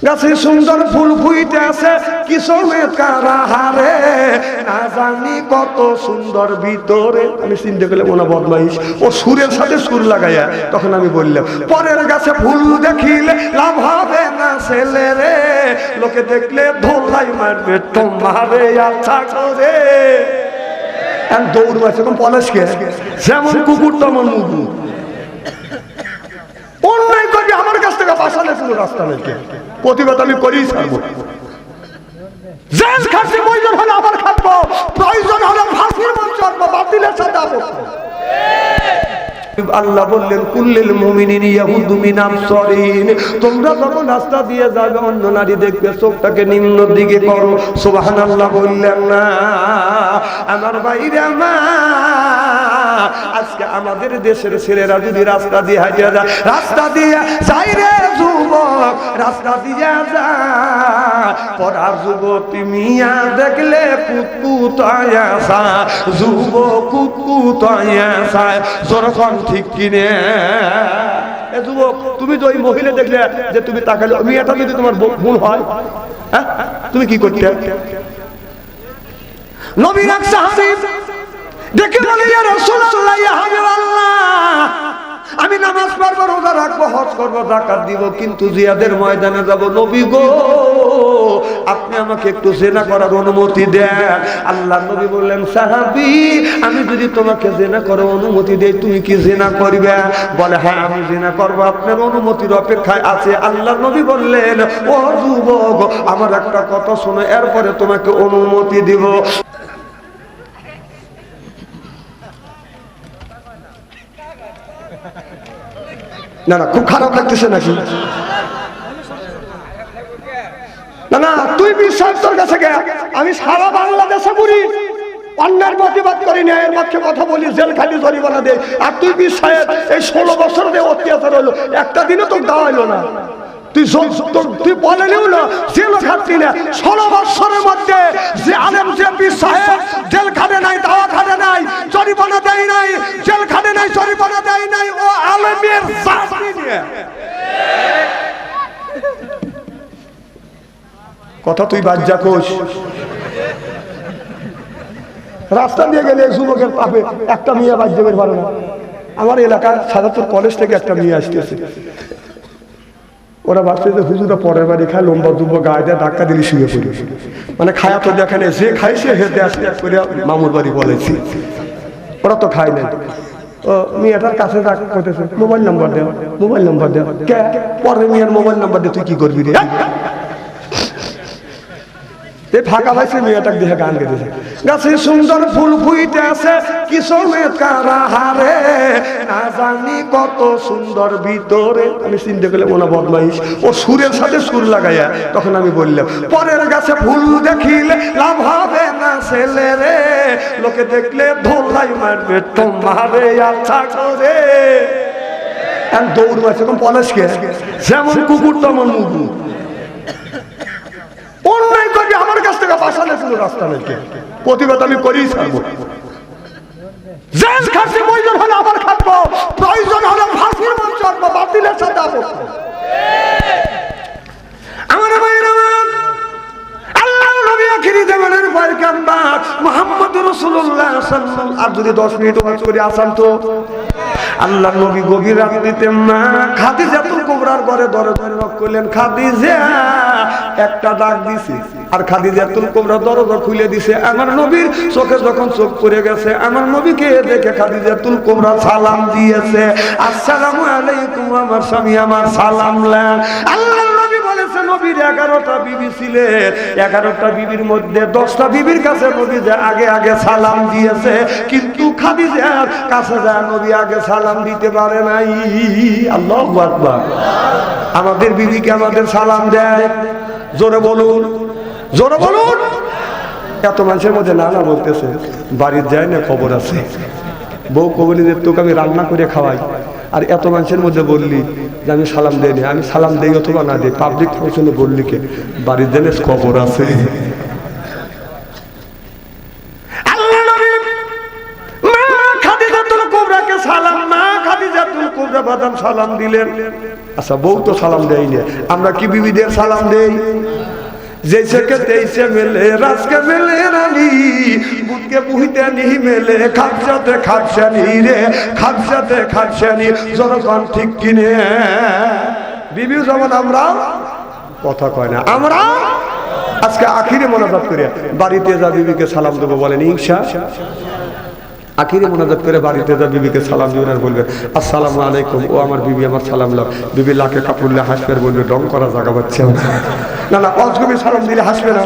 গাছে সুন্দর ফুল ফুইতে আছে কিশোরের কারাহারে, না জানি কত সুন্দর ভিতরে। আমি চিন্তা করলাম ওনা বদমাইশ, ও সুরের সাথে সুর লাগাইয়া। তখন আমি বললাম পরের গাছে ফুল দেখিলে লাভ হবে না ছেলে রে, লোকে দেখলে ধোলাই মারবে তোমারে আচ্ছা করে। দৌড় মারছে এখন পলাশকে, যেমন কুকুর তেমন মুগু। অন্যায় করবি আমার কাছ থেকে বাঁচালে কোনো রাস্তা নেই, প্রতিবাদ আমি করেই ছাড়বো। জেল খাটছি প্রয়োজন হলে আবার খাটবো, প্রয়োজন হলে ফাঁসির মঞ্চ আনবো, বাতিলের সাথে আবদ্ধ। আল্লাহ বললেন কুল্লিল মুমিনিনা ইয়াগুদ্দু মিন আবসারিহিম, তোমরা যখন রাস্তা দিয়ে যাবে অন্য নারী দেখবে চোখটাকে নিম্ন দিকে করো। সুবহানাল্লাহ বললেন না? আমার ভাইরা আমার, আজকে আমাদের দেশের ছেলেরা যদি রাস্তা দিয়ে হাঁটিয়ে যায়, রাস্তা দিয়ে যাই রে যুবক, রাস্তা দিয়ে যায়, পড়ার যুবতী মিয়া দেখলে কুতকুতায়া সা, যুবক কুতকুতায়া সা, যখন ঠিক কিনে। এ যুবক, তুমি তো ওই মহিলা দেখলে যে তুমি তাকালে, মেয়েটা যদি তোমার বোন হয়, হ্যাঁ তুমি কি করতে? নবীর এক সাহাবী দেখে বলে ইয়া রাসূলুল্লাহ, ইয়া হাবিবাল্লাহ, আমি নামাজ পড়ব, রোজা রাখবো, হজ করবো, যাকাত দিব, কিন্তু জিহাদের ময়দানে যাব। নবী গো, আপনি আমাকে একটু জিনা করার অনুমতি দেন। আল্লাহ নবী বললেন সাহাবী, আমি যদি তোমাকে জিনা করার অনুমতি দেই, তুমি কি জিনা করবে? বলে হ্যাঁ আমি জিনা করব, আপনার অনুমতির অপেক্ষায় আছে। আল্লাহ নবী বললেন ও যুবক, আমার একটা কথা শোনো, এরপরে তোমাকে অনুমতি দিব। না না, খুব খারাপ লাগতেছে নাকি? না না, তুই বিশ্বাস তোর কাছে গে, আমি সারা বাংলাদেশে ঘুরি, অন্যায়ের প্রতিবাদ করি, ন্যায়ের পক্ষে কথা বলি, জেল খালি জরিমানা দেয়, আর তুই বিশ্বাস এই 16 বছর দিয়ে অত্যাচার হলো, একটা দিনও তোকে দেওয়া হলো না। তুই বলেনিও না জেল খাটলি না। 16 বছরের মধ্যে যে আলেম যে বিশ্বাস জেল খাটে নাই, দাওয়া খাটে নাই, জরিমানা দেয় নাই, জেল খাটে নাই, জরিমানা দেয় নাই, ও আলেমের জাতি নিয়ে কথা তুই বাজ্জা কোষ। রাস্তা দিয়ে গেলে যুবকের পাবে একটা মেয়ে বাজ্য বের পারে না। আমার এলাকার সাদাপুর কলেজ থেকে একটা মেয়ে আসতেছে, ওরা ভাবছে যে হুজুরা পরের বাড়ি খায়, লম্বা যুবক গায়ে দেয়, ধাক্কা দিলে শুয়ে পড়ি, মানে খায়া তো দেখেনে, যে খাইছে হেঁটে আসতে করে মামুর বাড়ি বলেছি, ওরা তো খায় নাই। ও মেয়েটার কাছে করতেছে, মোবাইল নাম্বার দেও, মোবাইল নাম্বার দেও। কে? পরের মেয়ের মোবাইল নাম্বার দিয়ে তুই কি করবি রে? ফাঁকা পাইছে, মেয়েটাকে দেখে গান গেতেছে, গাছে সুন্দর ফুল ফুইতে আছে কিশোরের কারাহারে, না জানি কত সুন্দর ভিতরে। আমি চিন্তা করলাম ওনা বদমাইশ, ও সুরের সাথে সুর লাগাইয়া। তখন আমি বললাম পরের গাছে ফুল দেখিলে লাভ হবে না ছেলে রে, লোকে দেখলে ধোলাই মারবে তোমারে আচ্ছা করে। দৌড় মারছে এখন পলাশকে, যেমন কুকুর তেমন মুগু। অন্যায় করবি আমার কাছ থেকে বাঁচালে কোনো রাস্তা নেই, প্রতিবাদ আমি করেই ছাড়বো। জেল খাটছি প্রয়োজন হলে আবার খাটবো, প্রয়োজন হলে ফাঁসির মঞ্চ আনবো, বাতিলের সাথে আবদ্ধ। আমার ভাইয়ের আমার, আল্লাহ নবী আখিরি জামানার পয়গম্বর মুহাম্মদুর রাসূলুল্লাহ সাল্লাল্লাহু, আর যদি 10 মিনিট ওয়াজ করে আসান তো। আল্লাহ নবী গভীর রাত্রিতে মা খাদিজাতুল কুবরার ঘরে দরে দরে নক করলেন, খাদিজা একটা ডাক দিছে, আর খাদিজাতুল কুবরা দরজা খুলে দিছে। আমার নবীর চোখে যখন চোখ পড়ে গেছে, আমার নবীকে দেখে খাদিজাতুল কুবরা সালাম দিয়েছে, আসসালামু আলাইকুম আমার স্বামী, আমার সালাম লেন। আল্লাহ নবী বলেছে নবীর 11টা বিবি ছিলেন, 11টা বিবির মধ্যে 10টা বিবির কাছে নবী যে আগে আগে সালাম দিয়েছে, কিন্তু খাদিজার কাছে যা নবী আগে সালাম দিতে পারে নাই। আল্লাহু আকবার। আমাদের বিবিকে আমাদের সালাম দেয়, জোরে বলুন, জোরে বলুন। এত মানুষের মধ্যে না না বলতেছে, বাড়ির যায় না খবর আছে, বউ কবলি যে তোকে আমি রান্না করে খাওয়াই, আর এত মানুষের মধ্যে বললি যে আমি সালাম দেয়নি। আমি সালাম দেই অথবা না দেই, পাবলিক ফাংশনে বললি কে বাড়ির জেনে খবর আছে। সালাম দিলেন। আচ্ছা বউ তো সালাম দেয় না, আমরা কি বিবিদের সালাম দেই? जैसे के तैसे मिले रस के मिले रानी बुध के बुहिते नहीं मिले खापसाते खापसानी रे खापसाते खापसानी जरकन ठीक किने बीबी जमान আমরা কথা কয় না। আমরা আজকে আখিরে মোনাজাত করে বাড়িতে যা বিবিকে সালাম দেব বলেন ইনশাআল্লাহ। আখিরে মোনাজাত করে বাড়িতে যা বিবিকে সালাম দিবেন আর বলবেন আসসালামু আলাইকুম। ও আমার বিবি আমার সালাম লাও। বিবি লাখে কাপুরলে হাসবে আর বলবে ডং করা জায়গা পাচ্ছে না না অজগবি সালাম দিলে হাসবে না।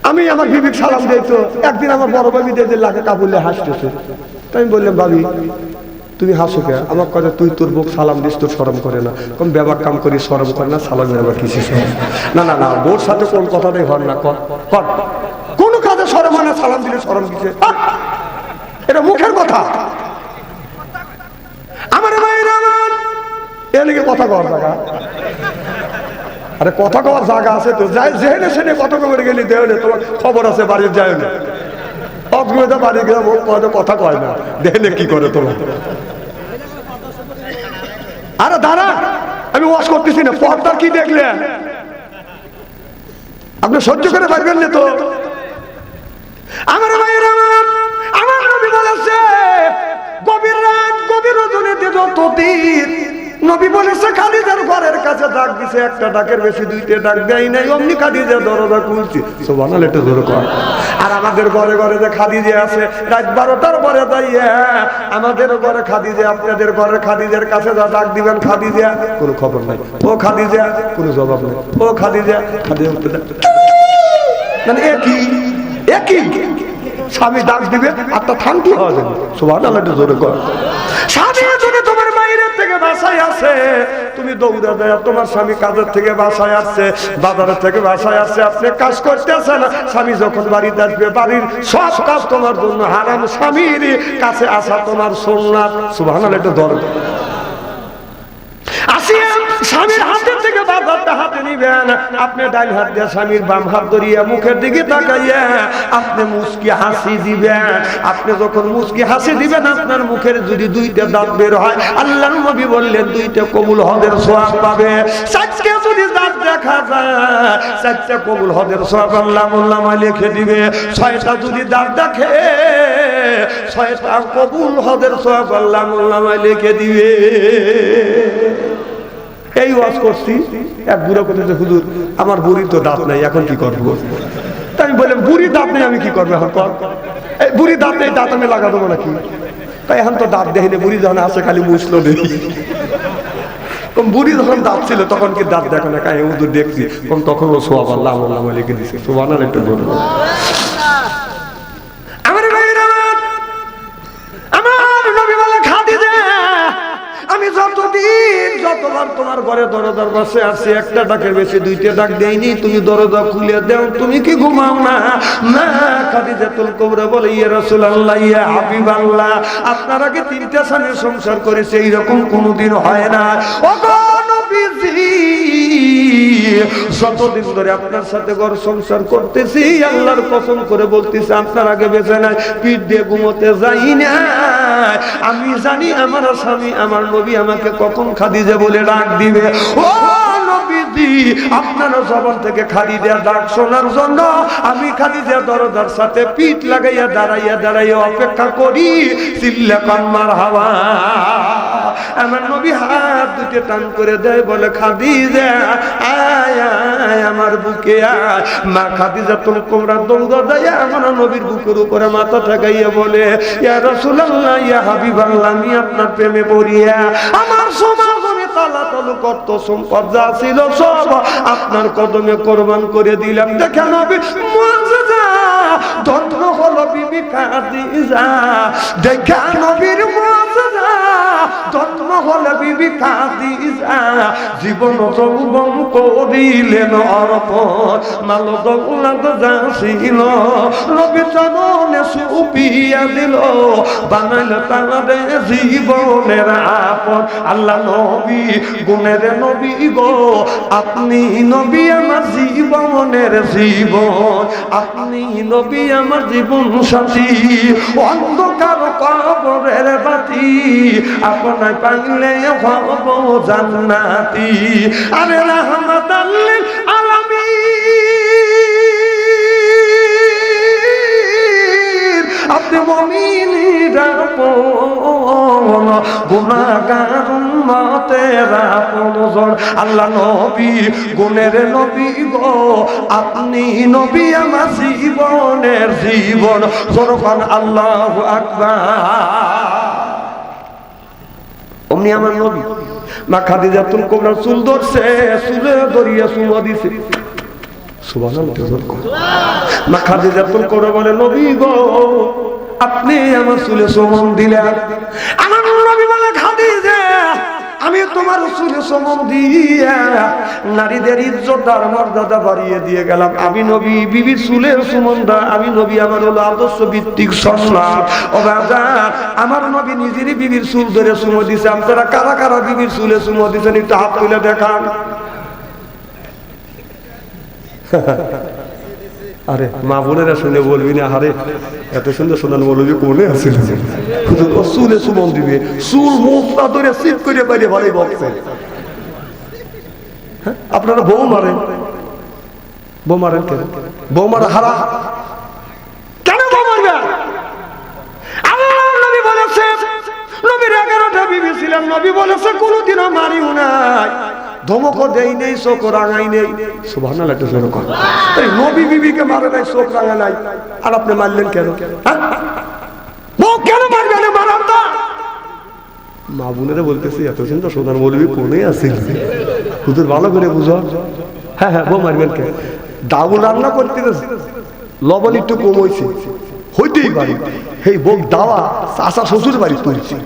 আমি আমার বিবির সালাম দেই তো একদিন আমার বড় ভাবি দিয়ে লাখে কাপুরলে হাসতেছে। তাই আমি বললাম ভাবি তুমি হাসো কে? আমার কথা তুই তোর বউ সালাম দিস তোর শরম করে না? কোন ব্যবহার কাম করি শরম করে না? সালামের আবার কিছু না না না বউর সাথে কোন কথাটাই হয় না। কর কোন কাজে শরম হয় না? সালাম দিলে শরম দিছে এটা মুখের কথা। আমার ভাইরা আমার এদিকে কথা কর জায়গা, আরে কথা কওয়ার জায়গা আছে তো যাই যেহেনে সেনে কথা কবে গেলি দেহলে তোমার খবর আছে বাড়ির যায় না অদ্ভুত বাড়ি গেলে কথা কয় না দেহলে কি করে তোমার। আরে দাঁড়া আমি ওয়াশ করতেছি না পর্দা কি দেখলেন আপনি সহ্য করে পারবেন না তো। আমার ভাইরা আমার নবী বলেছে গভীর রাত গভীর রজনীতে যতদিন নবী বলেছে খাদিজার ঘরের কাছে ডাক দিছে একটা ডাকের বেশি দুইটা ডাক দেয় নাই অমনি খাদিজা দরজা খুলছে সুবহানাল্লাহ এটা জোরে কর। আর আমাদের ঘরে ঘরে যে খাদিজা আছে রাত 12টার পরে যাইয়া আমাদের ঘরে খাদিজা আপনাদের ঘরে খাদিজার কাছে যা ডাক দিবেন খাদিজা কোনো খবর নাই, ও খাদিজা কোনো জবাব নাই, ও খাদিজা খাদিজা মানে একই একই স্বামী ডাক দিবে আর তা থামতে হওয়া যাবে সুবহানাল্লাহ এটা জোরে কর। স্বামী যদি তোমার বাইরের থেকে বাসায় আসে তুমি দৌড়া দেয় তোমার স্বামী কাজের থেকে বাসায় আসছে বাজারের থেকে বাসায় আসছে আপনি কাজ করতেছেন স্বামী যখন বাড়িতে আসবে বাড়ির সব কাজ তোমার জন্য হারাম স্বামীর কাছে আসা তোমার সুন্নাত সুবহানাল্লাহ এটা দরকার। আসিয়া স্বামীর হাতের থেকে বাজারটা হাতে নিবেন আপনি ডাইন হাত দিয়ে স্বামীর বাম হাত ধরিয়া মুখের দিকে তাকাইয়া আপনি মুস্কি হাসি দিবেন। আপনি যখন মুস্কি হাসি দিবেন আপনার মুখের যদি দুইটা দাঁত বের হয় আল্লাহর নবী বললেন দুইটা কবুল হজের সওয়াব পাবে। চারটা যদি দাঁত দেখা যায় চারটা কবুল হজের সওয়াব আল্লাহ মোল্লামায় লিখে দিবে। ছয়টা যদি দাঁত দেখে ছয়টা কবুল হজের সওয়াব আল্লাহ মোল্লামায় লিখে দিবে। এই ওয়াজ করছি এক বুড়ো বলেছে হুজুর আমার বুড়ির তো দাঁত নাই এখন কি করবো? তাই আমি বললাম বুড়ির দাঁত নেই আমি কি করবো এখন কর? এই বুড়ির দাঁত নেই দাঁত আমি লাগা দেবো নাকি? তাই এখন তো দাঁত দেখিনি বুড়ি যখন আছে খালি মুছলো নেই। বুড়ি যখন দাঁত ছিল তখন কি দাঁত দেখো না কাই হুজুর দেখছি তখন ও সোয়াব আল্লাহ আল্লাহ লিখে দিচ্ছে সুবহানাল্লাহ একটু বলবো। আমি যতদিন যতবার তোমার ঘরে দরজার পাশে আসছি একটা ডাকের বেশি দুইটা ডাক দেয়নি তুমি দরজা খুলে দাও তুমি কি ঘুমাও না? না খাদিজাতুল কুবরা বলে ইয়া রাসূলুল্লাহ ইয়া হাবিবাল্লাহ আপনার আগে তিনটা স্বামীর সংসার করেছে এইরকম কোনোদিন হয় না। ও গো নবীজি যতদিন ধরে আপনার সাথে ঘর সংসার করতেছি আল্লাহর কসম করে বলতেছি আপনার আগে বেঁচে নাই পিঠ দিয়ে ঘুমোতে যাই না। আমি জানি আমার স্বামী আমার নবী আমাকে কখন খাদিজা বলে ডাক দিবে। ও নবীজি আপনার জবান থেকে খাদিজা ডাক শোনার জন্য আমি খাদিজা দরজার সাথে পিঠ লাগাইয়া দাঁড়াইয়া অপেক্ষা করি চিল্লা কান মারহাবা। আমার নবী হাত দুটো টান করে দেয় বলে খাদিজা আয় আয় আমার বুকে আয়। মা খাদিজাতুল কুবরা দৌড়া যায় আমার নবীর বুকের উপরে মাথা ঠেকাইয়া বলে ইয়া রাসূলুল্লাহ ইয়া হাবিবাল্লাহ আমি আপনার প্রেমে পড়িয়া আমার সমাগমে তালাতালু কত সম্পদ যা ছিল সব আপনার কদমে কোরবান করে দিলাম। দেখে নবী মুআজ্জিজা ধন্য হলো বিবি খাদিজা দেখে নবীর মুআজ্জিজা ধন্য হলো বিবি খাদিজা জীবন যৌবন করিলেন অর্পণ মাল দৌলত যা ছিল নবী চরণে সুপিয়া দিল বানাইল তারে জীবনের আপন। আল্লাহ নবী গুণের নবী গো আপনি নবী আমার জীবনের জীবন আপনি নবী আমার জীবন সাথী। অন্ধকার অন্ধকার কবরের বাতি, আপনায় পাইলে হব জান্নাতি। আরে রাহমাতাল লিল আলামিন, আপনি মুমিনরা আপন, গুনাহগার উম্মতেরা আপনজন। আল্লাহ নবী গুণের নবী গো, আপনি নবী আমার জীবনের জীবন। যখন আল্লাহু আকবার। অমনি আমার নবী মা খাদিজাতুল কুবরা চুল ধরছে, চুলে ধরিয়া চুমা দিছে। সুবহানাল্লাহ। মা খাদিজাতুল কুবরা বলে, নবী গো আপনি আমার চুলে চুমন দিলেন। আমার নবী বলে, খাদিজা আমি তোমার চুলে চুমন দিয়া নারীদের ইজ্জত আর মর্যাদা বাড়িয়ে দিয়ে গেলাম। আমি নবী বিবির চুলের চুমনটা, আমি নবী আমার হলো আদর্শ ভিত্তিক সন্ন্যাস। ও বাজার, আমার নবী নিজেরই বিবির চুল ধরে চুমো দিছে। আপনারা কারা কারা বিবির চুলে চুমো দিচ্ছেন একটু হাত তুলে দেখান। আরে মা বোনেরা শুনে বলবি না, আরে এত সুন্দর শোনান বলবি কোনে আছে চুলে চুমন দিবে, চুল মুখটা ধরে সিট করে বাইরে ভালোই বলছে। আপনারা বউ মারেন, বউ মারেন কেন? বউ মারা হারা কেন? বউ মারবেন? আল্লাহ নবী বলেছে, নবীর 11টা বিবি ছিলেন, নবী বলেছে কোনোদিনও মারিও নাই, ধমকও দেই নেই, চোখ রাঙাই নেই। সুবহানাল্লাহ। একটু জোরে কর। এই নবী বিবিকে মারে নাই, চোখ রাঙা নাই, আর আপনি মারলেন কেন? বউ কেন মারবেন? মারান না। মা বোনেরা বলতেছি এত চিন্তা সোনার মৌলবী কোনে আছে, হুজুর ভালো করে বুঝো। হ্যাঁ হ্যাঁ, বউ মারবেন কেন? ডাউল রান্না করতে লবণ একটু কম হয়েছে, হইতেই পারি এই বউ দাওয়া চাচা শ্বশুর বাড়ি তুলছে,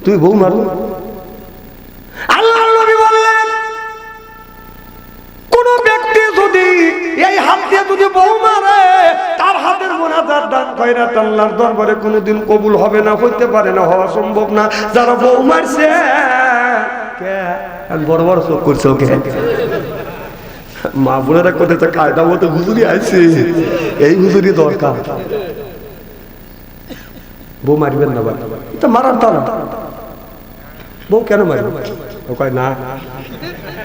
তুই বউ মারো? আল্লাহ নবী বললেন, কোন ব্যক্তি যদি এই হাত দিয়ে যদি বউ মারে, তার হাতের মোনাজাত দান খয়রাত আল্লাহর দরবারে কোনোদিন কবুল হবে না, হইতে পারে না, হওয়া সম্ভব না। যারা বউ মারছে কে বড় বড় চোখ করছে, ওকে মা বোনেরা কোথায় কায়দা মতো হুজুরি আছে, এই হুজুরি দরকার। বউ মারবেন না, এটা মারার তা না। বউ কেন মারবে? ও কয় না,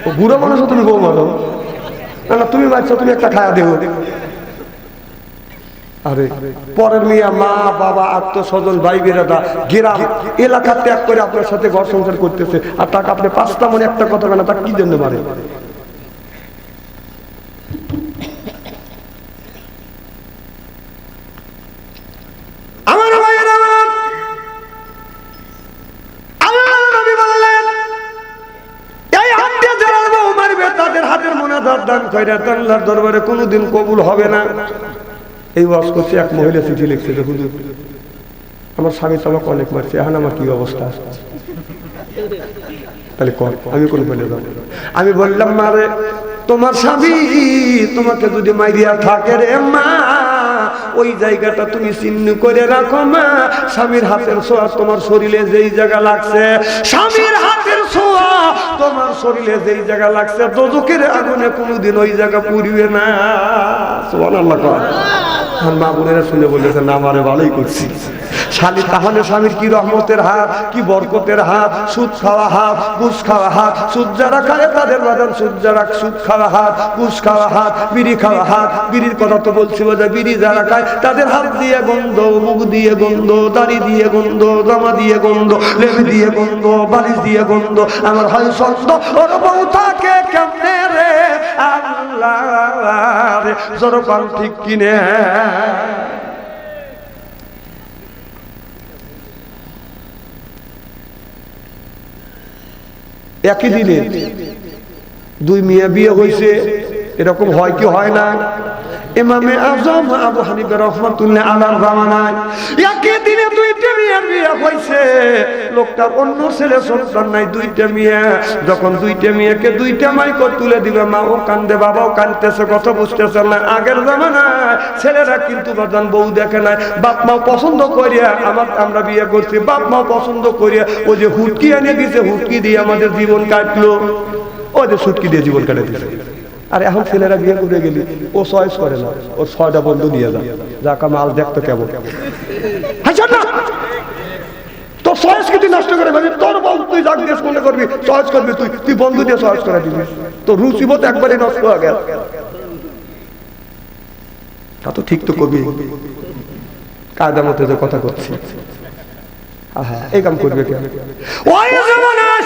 ও বুড়ো মানুষ, তুমি বউ মারো না। না তুমি মারছো, তুমি একটা খায়া দেবো। আরে পরের মেয়ে মা বাবা আত্মস্বজন ভাই বেরাদা গ্রাম এলাকা ত্যাগ করে আপনার সাথে ঘর সংসার করতেছে, আর তাকে আপনি 5টা মনে একটা কথা কেন, তাকে কি জন্য মারে? আল্লাহর দরবারে কোনোদিন কবুল হবে না। এই ওয়াজ করছে, এক মহিলা চিঠি লিখছে যে হুজুর আমার স্বামী তো আমাকে অনেক মারছে, এখন আমার কি অবস্থা? তাহলে কর, আমি কোন বলে যাব? আমি বললাম, মারে তোমার স্বামী তোমাকে যদি মাইরিয়া থাকে রে মা, ওই জায়গাটা তুমি চিহ্ন করে রাখো মা। স্বামীর হাতের ছোঁয়া তোমার শরীরে যেই জায়গা লাগছে, স্বামীর হাতের ছোঁয়া তোমার শরীরে যেই জায়গা লাগছে, দোজখের আগুনে কোনোদিন ওই জায়গা পুড়িবে না। সুবহানাল্লাহ। মা বোনেরা শুনে বলেছে, না আমারে ভালোই করছি। শালী তাহলে স্বামীর কি রহমতের হাত, কি বরকতের হাত। সুদ খাওয়া হাত, ঘুষ খাওয়া হাত। সুদ যারা খায় তাদের বাজান, সুদ যারা সুদ খাওয়া হাত, ঘুষ খাওয়া হাত, বিড়ি খাওয়া হাত। বিড়ির কথা তো বলছি, বিড়ি যারা খায় তাদের হাত দিয়ে গন্ধ, মুখ দিয়ে গন্ধ, দাড়ি দিয়ে গন্ধ, জামা দিয়ে গন্ধ, লেপ দিয়ে গন্ধ, বালিশ দিয়ে গন্ধ। আমার হয় সন্দ ওর বউ থাকে কেমনে রে আল্লাহ রে, জোরপান ঠিক কিনে। একই দিনে দুই মেয়ে বিয়ে হয়েছে, এরকম হয় কি হয় না? ইমামে আজম আবু হানিফা রাহমাতুল্লাহ আলাইহির জামানায় একই দিনে দুইটা মেয়ে বিয়ে হয়েছে। লোকটার অন্য ছেলে সন্তান নাই, দুইটা মেয়ে। যখন দুইটা মেয়েকে দুইটা মাইক তুলে দিবে, মাও কান্দে বাবাও কান্দতেছে, কথা বুঝতেছে না। আগের জামানায় ছেলেরা কিন্তু বাজান বউ দেখে নাই, বাপ মাও পছন্দ করিয়া আমরা বিয়ে করছি, বাপ মাও পছন্দ করিয়া ওই যে হুটকি এনে দিছে, হুটকি দিয়ে আমাদের জীবন কাটলো, ওই যে সুটকি দিয়ে জীবন কাটে দিছে। আর এখন ছেলেরা বিয়ে করে গেলি ও চয়েস করে না, ওর 6টা বন্ধু নিয়ে যায়, যাকা মাল দেখতো কেমন। তোর চয়েস কি তুই নষ্ট করে ফেলবি? তোর বন্ধু তুই যাক দেশ মনে করবি, চয়েস করবি তুই বন্ধু দিয়ে চয়েস করে দিবি, তোর রুচিবোধ একবারে নষ্ট হয়ে গেল। তা তো ঠিক তো কবি কায়দা মতো যে কথা করছি, এই কাম করবে কেন? ওই জমানায়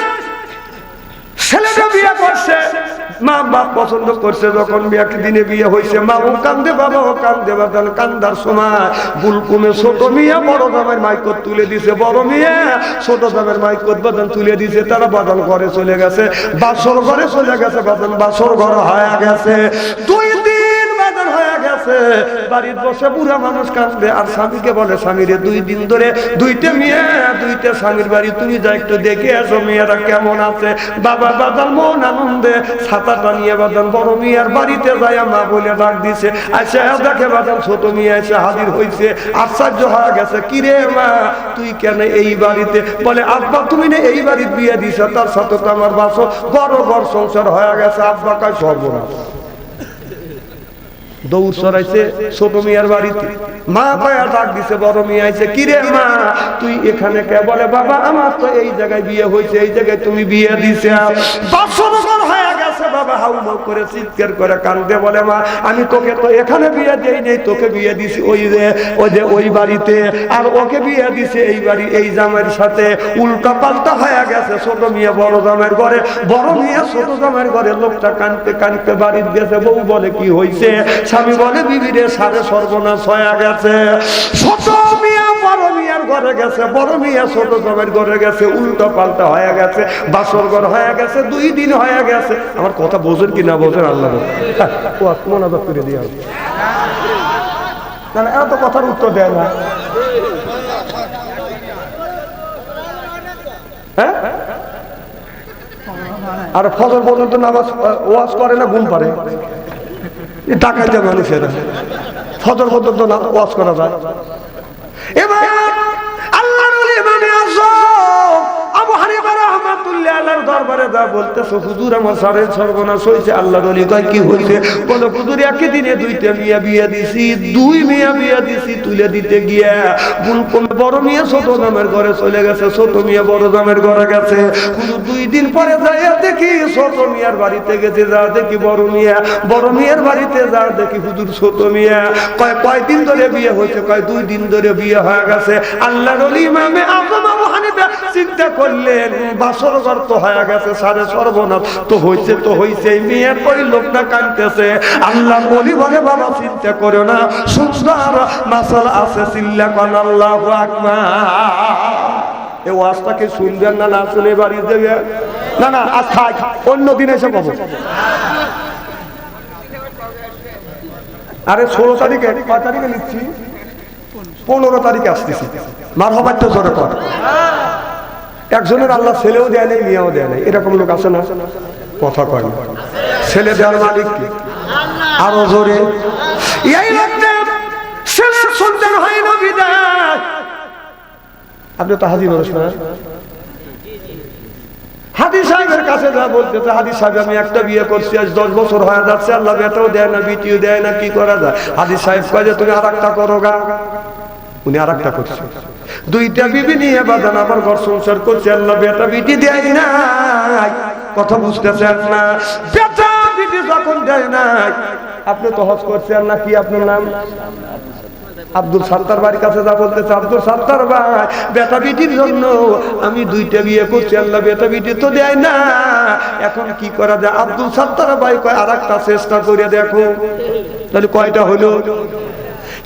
ছেলেটা বিয়ে করছে, মা বাপ পছন্দ করছে, যখন বিয়াকে দিনে বিয়ে হয়েছে মা ও কান্দে বাবা ও কান্দে, বাদান কান্দার সময় বুলকুমে ছোট মিয়া বড় দামের মাইকত তুলে দিছে, বড় মিয়া ছোট দামের মাইকত বাদান তুলে দিছে, তারা বাদান ঘরে চলে গেছে, বাসর ঘরে চলে গেছে, বাদান বাসর ঘর হয়ে গেছে, 2 দিন বাদান হয়ে গেছে, বাড়ির বসে বুড়া মানুষ কাঁদবে আর স্বামীকে বলে, স্বামীরে 2 দিন ধরে 2টা মেয়ে 2টা স্বামীর বাড়ি তুমি যা একটু দেখে আসো মেয়েরা কেমন আছে। বাবা বাদান মন আনন্দে ছাতাটা নিয়ে বাদান বড় মিয়ার বাড়িতে যায়, মা বলে ডাক দিছে, আচ্ছা দেখে বাদান ছোট মিয়া এসে হাজির হয়েছে, আশ্চর্য হয়ে গেছে, কিরে মা তুই কেন এই বাড়িতে? বলে আব্বা তুমি না এই বাড়ির বিয়ে দিছ, তার সাথে তো আমার বাসো বড় ঘর সংসার হয়ে গেছে। আব্বা কয় সর্বনাশ, দৌড় সরাইছে ছোট মিয়ার বাড়িতে, মা পায়া ডাক দিছে, বড় মিয়া আইছে, কিরে মা তুই এখানে কে? বলে বাবা আমার তো এই জায়গায় বিয়ে হয়েছে, এই জায়গায় তুমি বিয়ে দিছে, বছর হয়ে গেছে। বাবা হাউমাউ করে চিৎকার করে কান্দে, বলে মা আমি তোকে তো এখানে বিয়ে দেই নেই, তোকে বিয়ে দিছি ওই বাড়িতে, আর ওকে বিয়ে দিছে এই বাড়ি এই জামাইয়ের সাথে, উল্টা পাল্টা হয়ে গেছে। ছোট মিয়া বড় জামাইয়ের ঘরে, বড় মিয়া ছোট জামাইয়ের ঘরে, লোকটা কানতে কানতে বাড়ির গেছে, বউ বলে কি হয়েছে? স্বামী বলে বিবিরে সারে সর্বনাশ হয়ে গেছে। ছোট মিয়া বড় মিয়ার ঘরে গেছে, বড় মিয়া ছোট জামাইয়ের ঘরে গেছে, উল্টো পাল্টা হয়ে গেছে, বাসর ঘর হয়ে গেছে, 2 দিন হয়ে গেছে। আমার কথা বোঝেন কি না বোঝেন আল্লাহ মনাজাত করে দিয়ে না, এরা তো কথার উত্তর দেয় না। হ্যাঁ, আর ফজর পর্যন্ত নামাজ ওয়াজ করে না, গুণ পারে, টাকাইতে মানুষেরা ফজর পর্যন্ত ওয়াজ করা যায়। এবার আল্লাহর ওলি ইমামে আযম আবু হানিফা রাহমাতুল্লাহ আলাইহির দরবারে যা বলতেছে, হুজুর আমার সারের সর্বনাশ হয়েছে। আল্লাহর ওলি কয় কি হয়েছে? বলে হুজুর একই দিনে 2টা মিয়া বিয়ে দিছি, 2 মিয়া বিয়ে দিছি, তুলে দিতে গিয়া বুলকুম বড় মিয়া ছোট জামের ঘরে চলে গেছে, ছোট মিয়া বড় জামের ঘরে গেছে। হুজুর 2 দিন পরে যাইয়া দেখি ছোট মিয়ার বাড়িতে গেছে, যা দেখি বড় মিয়ার বাড়িতে যা দেখি হুজুর ছোট মিয়া। কয়দিন ধরে বিয়ে হয়েছে? 2 দিন ধরে বিয়ে হয়ে গেছে। আল্লাহর ওলি ইমামে আযম আবু হানিফা চিন্তা করলেন, বাসর ঘর তো হয়ে গেছে, সারে সর্বনাশ তো হয়েছে, মেয়ের ওই লোকটা কাঁদতেছে। আল্লাহর ওলি বলে বাবা চিন্তা করো না, সুন্দর মাসালা আছে, চিল্লা কোন আল্লাহু আকবার। এই ওয়াজটাকে শুনবেন না, না শুনে বাড়ি দেবে না, আজ খাই, অন্য দিন এসে পাবো। আরে 16 তারিখে, কয় তারিখে লিখছি? 15 তারিখে আসতেছি। মারহাবা তো জোরে কর। একজনের আল্লাহ ছেলেও দেয় নাই, মেয়েও দেয় নাই, এরকম লোক আছে না? কথা কয় না। ছেলে দেওয়ার মালিক কি? আরো জোরে। এই লোকটা ছেলের সন্তান হয় না বিদায়। আপনি তো হাজি মানুষ না? হাদি সাহেবের কাছে যা বলতেছে, হাদি সাহেব আমি একটা বিয়ে করছি, আজ 10 বছর হয়ে যাচ্ছে, আল্লাহ বেটাও দেয় না, বিটিও দেয় না, কি করা যায়? হাদি সাহেব কয় যে তুমি আরেকটা করো গা। উনি আরেকটা করছে, 2টা বিবি নিয়ে বাজান আবার ঘর সংসার করছে, আল্লাহ বেটা বিটি দেয় নাই। কথা বুঝতেছেন না? বেটা বিটি যখন দেয় নাই, আপনি তো হজ করছেন না, কি আপনার নাম? আব্দুল সাত্তার বাড়ির কাছে যা বলতেছে, আব্দুল সাত্তার ভাই বেটা বিটির জন্য আমি 2টা বিয়ে করছি, আল্লাহ বেটা বিটি তো দেয় না, এখন কি করা যায়? আব্দুল সাত্তার ভাই কয় আরেকটা চেষ্টা করে দেখো। তাহলে কয়টা হলো?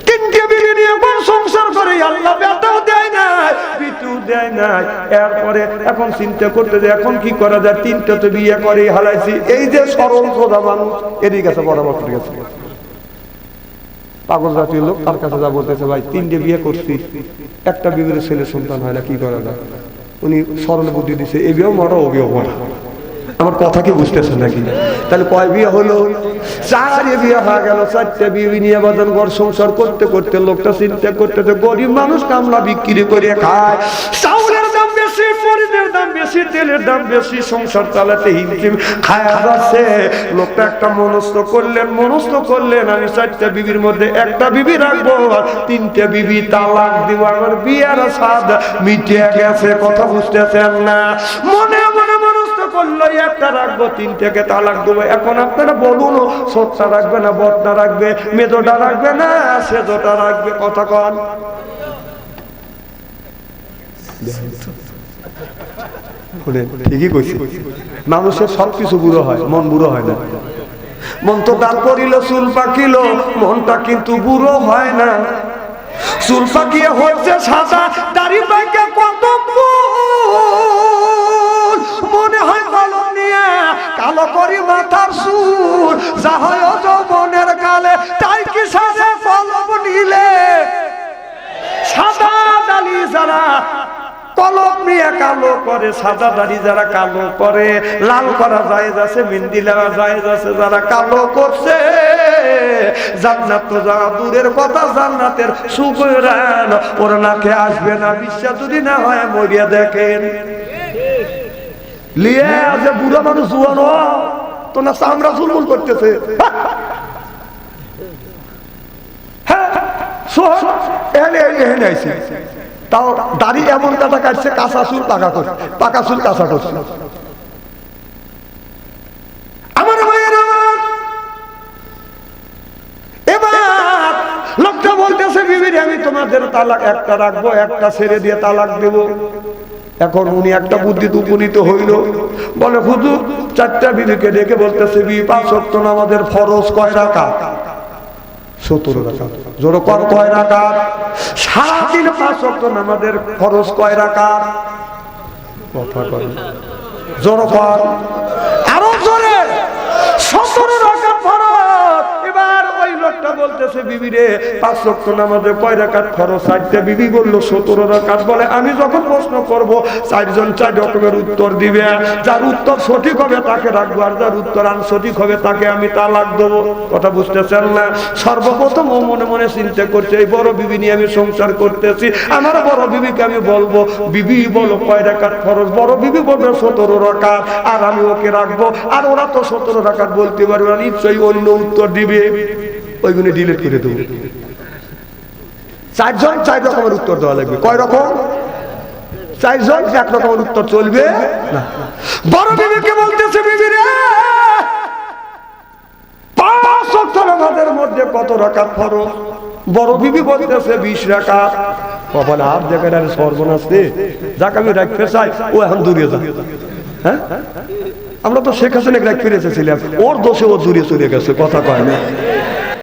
3টে বিবি নিয়ে সংসার করে, আল্লাহ বেটাও দেয় না, বিটিও দেয় না। এরপরে এখন চিন্তা করতে যে এখন কি করা যায়? 3টা তো বিয়ে করে হালাইছি। এই যে সরল সোজা মানুষ এদিকে গেছে, পরামর্শ গেছে, পাগল জাতীয় লোক, তার কাছে যা বলতেছে, ভাই 3টে বিয়ে করছি, একটা বিবির ছেলে সন্তান হয় না, কি করা যায়? উনি সরল বুদ্ধি দিছে, এ বিয়েও মরা, ও বিয়েও মরা। আমার কথা কি বুঝতেছেন নাকি? তাহলে কয় বিয়ে হলো? 4 বিয়ে হয়ে গেল। 4টে বিবি নিয়ে বাজান ঘর সংসার করতে করতে লোকটা চিন্তা করতেছে, গরিব মানুষ কামলা বিক্রি করে খায়, চাউলের দাম বেশি, মরিচের দাম বেশি, বেশি, তেলের দাম বেশি, সংসার চালাতে হিমশিম খায়া যাচ্ছে। লোকটা একটা মনস্থ করলেন আমি 4টা বিবির মধ্যে একটা বিবি রাখবো, আর 3টে বিবি তালাক দিব, আমার বিয়ার স্বাদ মিটে গেছে। কথা বুঝতেছেন না? মনে মনে মনস্থ করলো একটা রাখবো, 3টাকে তালাক দেবো। এখন আপনারা বলুন, ছোটটা রাখবে না বড়টা রাখবে, মেজোটা রাখবে না সেজোটা রাখবে? কথা কন। ঠিকই কইছি, মানুষের সবকিছু বুড়ো হয়, মন বুড়ো হয় না। মন তো দাঁত পড়িল চুল পাকিল, মনটা কিন্তু বুড়ো হয় না। চুল পাকিয়ে হচ্ছে সাদা, দাড়ি পাইকে কত মনে হয় কলম নিয়ে কালো করি মাথার চুল। যা হয় যৌবনের কালে তাই কি সাজে কলম নিলে। সাদা দাড়ি যারা কলম নিয়ে কালো করে, সাদা দাড়ি যারা কালো করে, লাল করা যায় যাচ্ছে, মেহেন্দি লাগা যায় যাচ্ছে, যারা কালো করছে জান্নাত তো যারা দূরের কথা, জান্নাতের সুগরান ওর নাকে আসবে না। বিশ্বাস যদি না হয় মরিয়া দেখেন। লিয়ে আছে বুড়া মানুষ জুয়ানো তো না, চামড়া চুলমুল করতেছে। তাও দাড়ি এমন কাটা কাটছে, কাঁচা চুল পাকা করছে, পাকা চুল কাঁচা করছে। আমার ভাইয়ের এবার লোকটা বলতেছে বিবিরে আমি তোমাদের তালাক একটা রাখবো, একটা ছেড়ে দিয়ে তালাক দেব। এখন উনি একটা বুদ্ধিতে উপনীত হইল, বলে হুজুর 4টা বিবিকে ডেকে বলতেছে, বিবি 5 ওয়াক্ত নামাজের ফরজ কয় রাকাত? 17 রাকাত। জোরে কর, কয় রাকাত? সারাদিন 5 ওয়াক্ত নামাজের ফরজ কয় রাকাত? কথা কর, জোরে কর, আরো জোরে। 17 রাকাত ফরজ। এবার ওই লোকটা বলতেছে বিবিরে 5 ওয়াক্ত নামাজে কয় রাকাত ফরজ? 4টা। বিবি বলল 17 রাকাত। বলে আমি যখন প্রশ্ন করব 4 জন 4 রকমের উত্তর দিবে, যার উত্তর সঠিক হবে তাকে রাখবো, আর যার উত্তর আনসঠিক হবে তাকে আমি তালাক দেবো। কথা বুঝতেছেন না? সর্বপ্রথম ও মনে মনে চিন্তা করছে, এই বড় বিবি নিয়ে আমি সংসার করতেছি, আমার বড় বিবিকে আমি বলবো বিবি বলো কয় রাকাত ফরজ? বড় বিবি বলবে 17 রাকাত, আর আমি ওকে রাখবো। আর ওরা তো 17 রাকাত বলতে পারবে না, নিশ্চয়ই অন্য উত্তর দিবে, ওইগুলো ডিলিট করে দেবো। 4 জন 4 রকমের উত্তর দেওয়া লাগবে। কয় রকম? 4 জন 1 রকমের উত্তর চলবে না। বড় বিবিকে বলতেছে বিবি রে 5 ওয়াক্ত নামাজের মধ্যে কত রাকাত ফরজ? বড় বিবি বলতেছে 20 রাকাত। কপালে হাত দেখে আর সর্বনাশ রে, যাকে আমি রাখতে চাই ও এখন দূরে যায়। হ্যাঁ, আমরা তো শেখ হাসিনা রাখতে এসেছিলাম, ওর দোষে ও দূরে চলে গেছে। কথা কয় না?